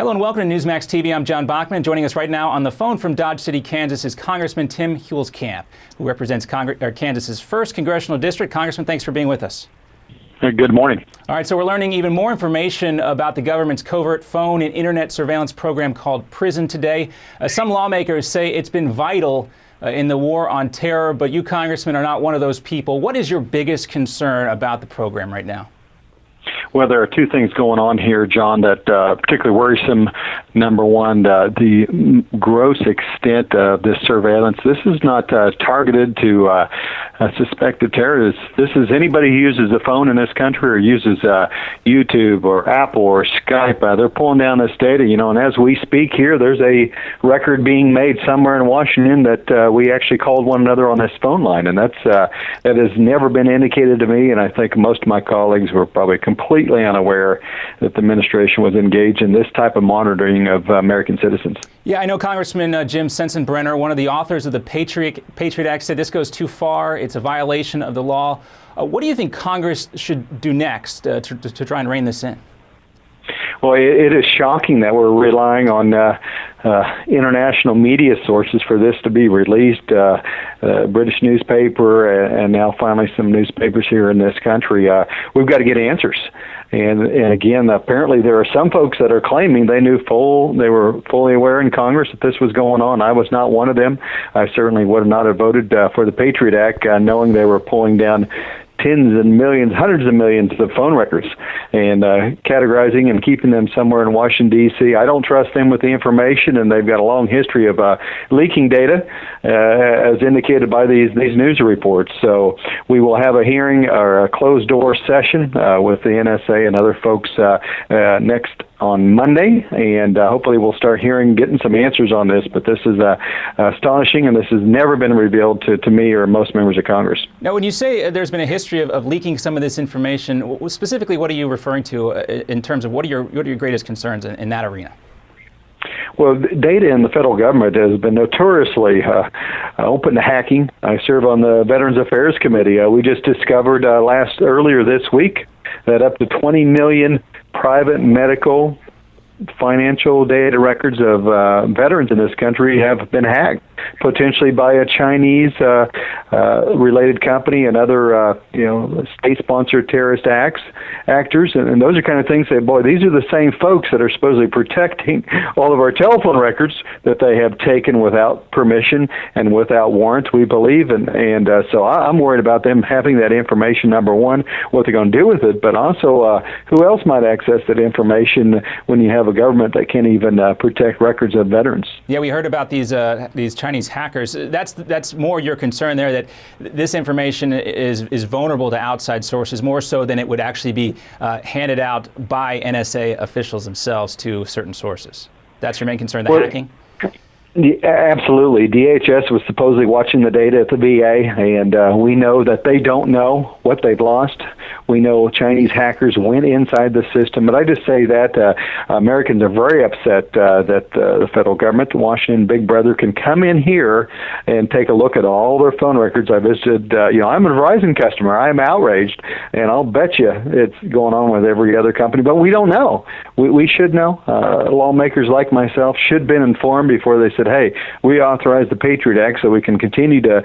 Hello and welcome to Newsmax TV. I'm John Bachman. Joining us right now on the phone from Dodge City, Kansas is Congressman Tim Huelskamp, who represents Kansas's 1st Congressional District. Congressman, thanks for being with us. Good morning. All right, so we're learning even more information about the government's covert phone and internet surveillance program called PRISM today. Some lawmakers say it's been vital in the war on terror, but you, Congressman, are not one of those people. What is your biggest concern about the program right now? Well, there are two things going on here, John, that particularly worrisome. Number one, the gross extent of this surveillance. This is not targeted to suspected terrorists. This is anybody who uses a phone in this country or uses YouTube or Apple or Skype. They're pulling down this data, and as we speak here, there's a record being made somewhere in Washington that we actually called one another on this phone line, and that has never been indicated to me, and I think most of my colleagues were probably completely unaware that the administration was engaged in this type of monitoring of American citizens. Yeah, I know Congressman Jim Sensenbrenner, one of the authors of the Patriot Act, said this goes too far. It's a violation of the law. What do you think Congress should do next to try and rein this in? Well, it is shocking that we're relying on international media sources for this to be released. British newspaper and now finally some newspapers here in this country. We've got to get answers. And again, apparently there are some folks that are claiming they were fully aware in Congress that this was going on. I was not one of them. I certainly would not have voted for the Patriot Act, knowing they were pulling down tens and millions, hundreds of millions of phone records and categorizing and keeping them somewhere in Washington, D.C. I don't trust them with the information, and they've got a long history of leaking data, as indicated by these news reports. So we will have a hearing or a closed-door session with the NSA and other folks next on Monday, and hopefully we'll start getting some answers on this. But this is astonishing, and this has never been revealed to me or most members of Congress. Now, when you say there's been a history of leaking some of this information, specifically what are you referring to in terms of what are your greatest concerns in that arena? Well, data in the federal government has been notoriously open to hacking. I serve on the Veterans Affairs Committee. We just discovered earlier this week that up to 20 million private medical financial data records of veterans in this country have been hacked, potentially by a Chinese related company and other state-sponsored terrorist actors, and those are kind of things that, boy, these are the same folks that are supposedly protecting all of our telephone records that they have taken without permission and without warrant, we believe, and so I'm worried about them having that information. Number one, what they're going to do with it, but also who else might access that information when you have a government that can't even protect records of veterans. Yeah, we heard about these Chinese hackers. That's more your concern there, that this information is vulnerable to outside sources, more so than it would actually be handed out by NSA officials themselves to certain sources. That's your main concern, the hacking? Absolutely. DHS was supposedly watching the data at the VA, and we know that they don't know what they've lost. We know Chinese hackers went inside the system, but I just say that Americans are very upset that the federal government, Washington Big Brother, can come in here and take a look at all their phone records. I visited, I'm a Verizon customer. I'm outraged, and I'll bet you it's going on with every other company, but we don't know. We should know. Lawmakers like myself should have been informed before they said, hey, we authorized the Patriot Act so we can continue to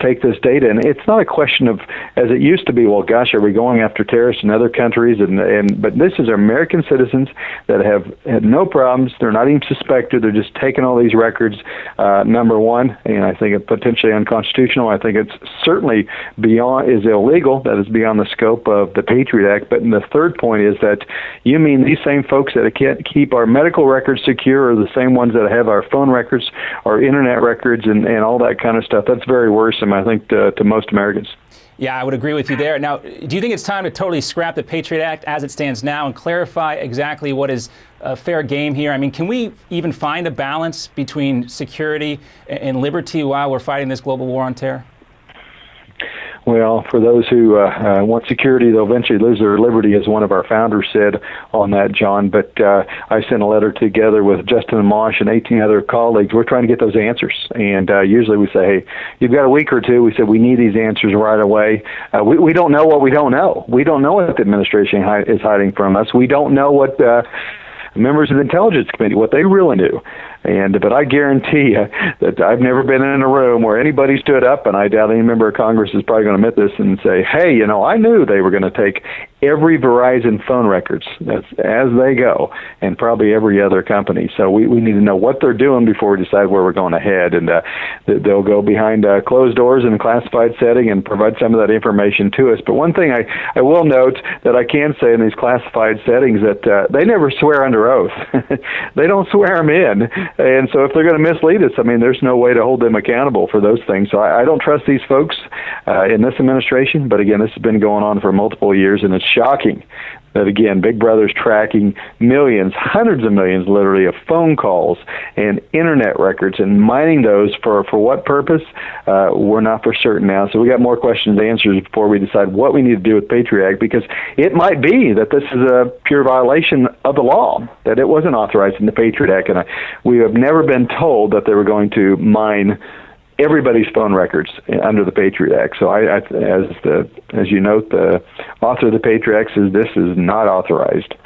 take this data. And it's not a question of, as it used to be, well, gosh, are we going after terrorists in other countries? But this is American citizens that have had no problems. They're not even suspected. They're just taking all these records, number one, and I think it's potentially unconstitutional. I think it's certainly is illegal. That is beyond the scope of the Patriot Act. But the third point is that you mean these same folks that can't keep our medical records secure are the same ones that have our phone records, our internet records, and all that kind of stuff. That's very worrisome, I think, to most Americans. Yeah, I would agree with you there. Now, do you think it's time to totally scrap the Patriot Act as it stands now and clarify exactly what is fair game here? I mean, can we even find a balance between security and liberty while we're fighting this global war on terror? Well, for those who want security, they'll eventually lose their liberty, as one of our founders said on that, John. But I sent a letter together with Justin Amash and 18 other colleagues. We're trying to get those answers. And usually we say, hey, you've got a week or two. We said we need these answers right away. We don't know what we don't know. We don't know what the administration is hiding from us. We don't know what members of the Intelligence Committee, what they really knew. But I guarantee you that I've never been in a room where anybody stood up, and I doubt any member of Congress is probably going to admit this and say, hey, I knew they were going to take every Verizon phone records as they go, and probably every other company. So we need to know what they're doing before we decide where we're going to head. And they'll go behind closed doors in a classified setting and provide some of that information to us. But one thing I will note that I can say in these classified settings that they never swear under oath. They don't swear them in. And so if they're going to mislead us, there's no way to hold them accountable for those things. So I don't trust these folks in this administration. But again, this has been going on for multiple years, and it's shocking that, again, Big Brother's tracking millions, hundreds of millions, literally, of phone calls and internet records and mining those for what purpose? We're not for certain now. So we got more questions and answers before we decide what we need to do with Patriot Act, because it might be that this is a pure violation of the law, that it wasn't authorized in the Patriot Act. And we have never been told that they were going to mine everybody's phone records under the Patriot Act. So as you note, the author of the Patriot Act says this is not authorized.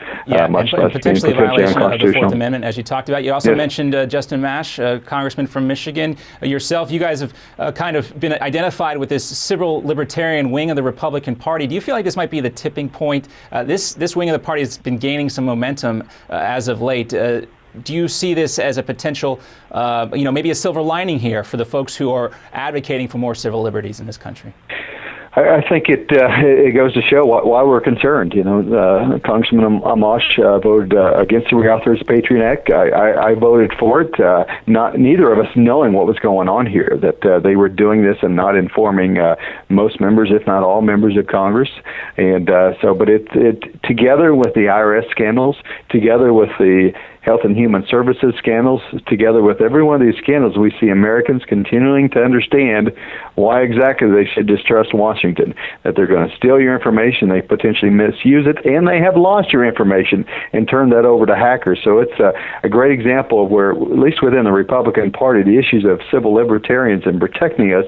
Much less potentially a violation of the Fourth Amendment, as you talked about. You also mentioned Justin Mash, Congressman from Michigan. Yourself, you guys have kind of been identified with this civil libertarian wing of the Republican Party. Do you feel like this might be the tipping point? This wing of the party has been gaining some momentum as of late. Do you see this as a potential, maybe a silver lining here for the folks who are advocating for more civil liberties in this country? I think it goes to show why we're concerned. Congressman Amash voted against the reauthorized Patriot Act. I voted for it. Neither of us knowing what was going on here, that they were doing this and not informing most members, if not all members of Congress. And but it together with the IRS scandals, together with the Health and Human Services scandals, together with every one of these scandals, we see Americans continuing to understand why exactly they should distrust Washington, that they're going to steal your information, they potentially misuse it, and they have lost your information and turned that over to hackers. So it's a great example of where, at least within the Republican Party, the issues of civil libertarians and protecting us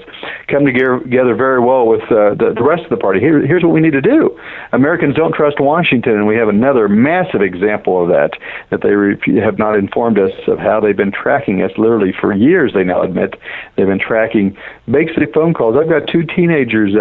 come together very well with the rest of the party. Here's what we need to do. Americans don't trust Washington, and we have another massive example of that they have not informed us of how they've been tracking us literally for years. They now admit they've been tracking basic phone calls. I've got two teenagers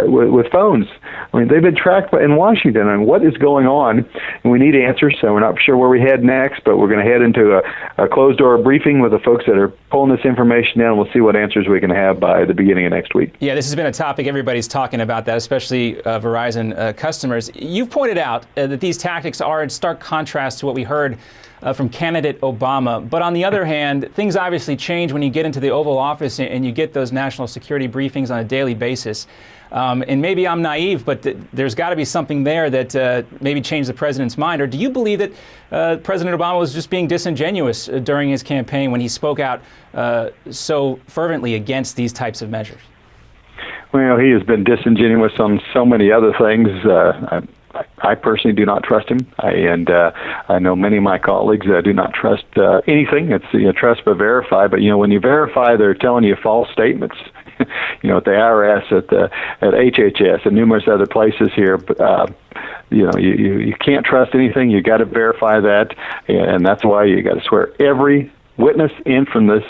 with phones. They've been tracked in Washington, and what is going on? And we need answers, so we're not sure where we head next, but we're going to head into a closed-door briefing with the folks that are pulling this information down. We'll see what answers we can have by the beginning of next week. Yeah, this has been a topic. Everybody's talking about that, especially Verizon customers. You've pointed out that these tactics are in stark contrast to what we heard from candidate Obama. But on the other hand, things obviously change when you get into the Oval Office and you get those national security briefings on a daily basis. And maybe I'm naive, but there's got to be something there that maybe changed the president's mind. Or do you believe that President Obama was just being disingenuous during his campaign when he spoke out so fervently against these types of measures? Well, he has been disingenuous on so many other things. I personally do not trust him, and I know many of my colleagues do not trust anything. It's trust but verify. But when you verify, they're telling you false statements. At the IRS, at HHS, and numerous other places here. But you can't trust anything. You got to verify that, and that's why you got to swear every witness in from this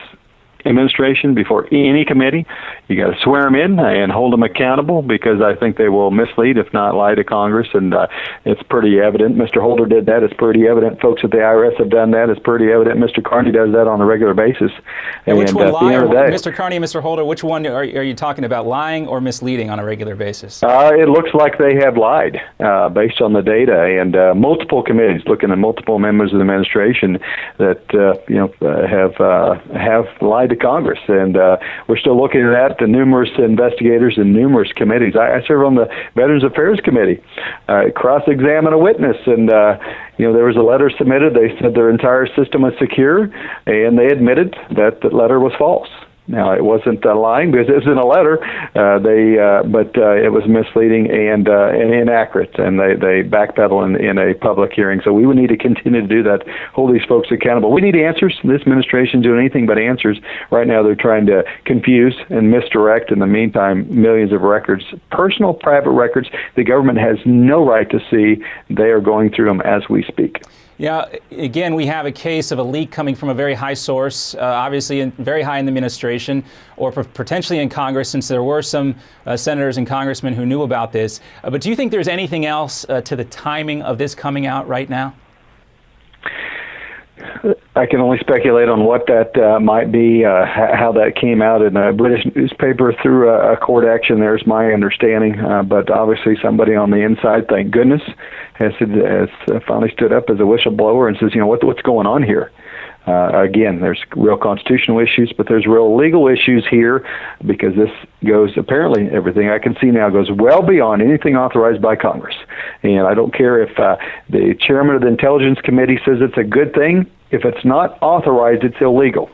administration before any committee. You got to swear them in and hold them accountable, because I think they will mislead, if not lie, to Congress, and it's pretty evident. Mr. Holder did that. It's pretty evident. Folks at the IRS have done that. It's pretty evident. Mr. Carney does that on a regular basis. And which one, lie, Mr. Carney and Mr. Holder, which one are you talking about, lying or misleading on a regular basis? It looks like they have lied based on the data, and multiple committees looking at multiple members of the administration that have lied to Congress, and we're still looking at that. The numerous investigators and numerous committees. I serve on the Veterans Affairs Committee. Cross-examine a witness, and there was a letter submitted. They said their entire system was secure, and they admitted that the letter was false. Now, it wasn't lying because it was in a letter, but it was misleading and inaccurate, and they backpedal in a public hearing. So we would need to continue to do that, hold these folks accountable. We need answers. This administration doing anything but answers. Right now, they're trying to confuse and misdirect. In the meantime, millions of records, personal, private records, the government has no right to see. They are going through them as we speak. Yeah, again, we have a case of a leak coming from a very high source, obviously very high in the administration, or potentially in Congress, since there were some senators and congressmen who knew about this. But do you think there's anything else to the timing of this coming out right now? I can only speculate on what that might be, how that came out in a British newspaper through a court action. There's my understanding, but obviously somebody on the inside, thank goodness, has finally stood up as a whistleblower and says, what's going on here? Again, there's real constitutional issues, but there's real legal issues here, because this goes, apparently everything I can see now goes well beyond anything authorized by Congress. And I don't care if the chairman of the Intelligence Committee says it's a good thing. If it's not authorized, it's illegal.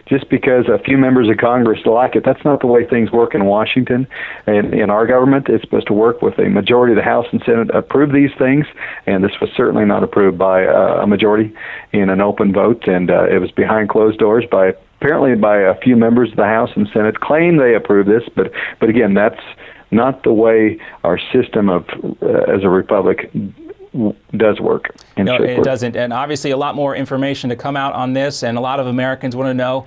Just because a few members of Congress like it, that's not the way things work in Washington. And in our government, it's supposed to work with a majority of the House and Senate approve these things, and this was certainly not approved by a majority in an open vote, and it was behind closed doors apparently by a few members of the House and Senate claim they approve this, but again, that's not the way our system of as a republic does work. No, it doesn't. And obviously a lot more information to come out on this, and a lot of Americans want to know,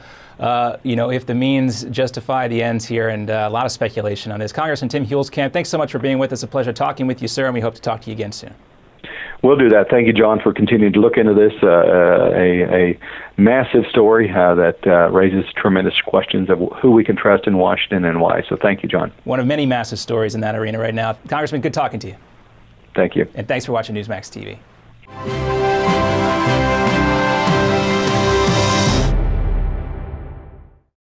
if the means justify the ends here, and a lot of speculation on this. Congressman Tim Huelskamp, thanks so much for being with us. A pleasure talking with you, sir, and we hope to talk to you again soon. We'll do that. Thank you, John, for continuing to look into this, a massive story that raises tremendous questions of who we can trust in Washington and why. So thank you, John. One of many massive stories in that arena right now. Congressman, good talking to you. Thank you. And thanks for watching Newsmax TV.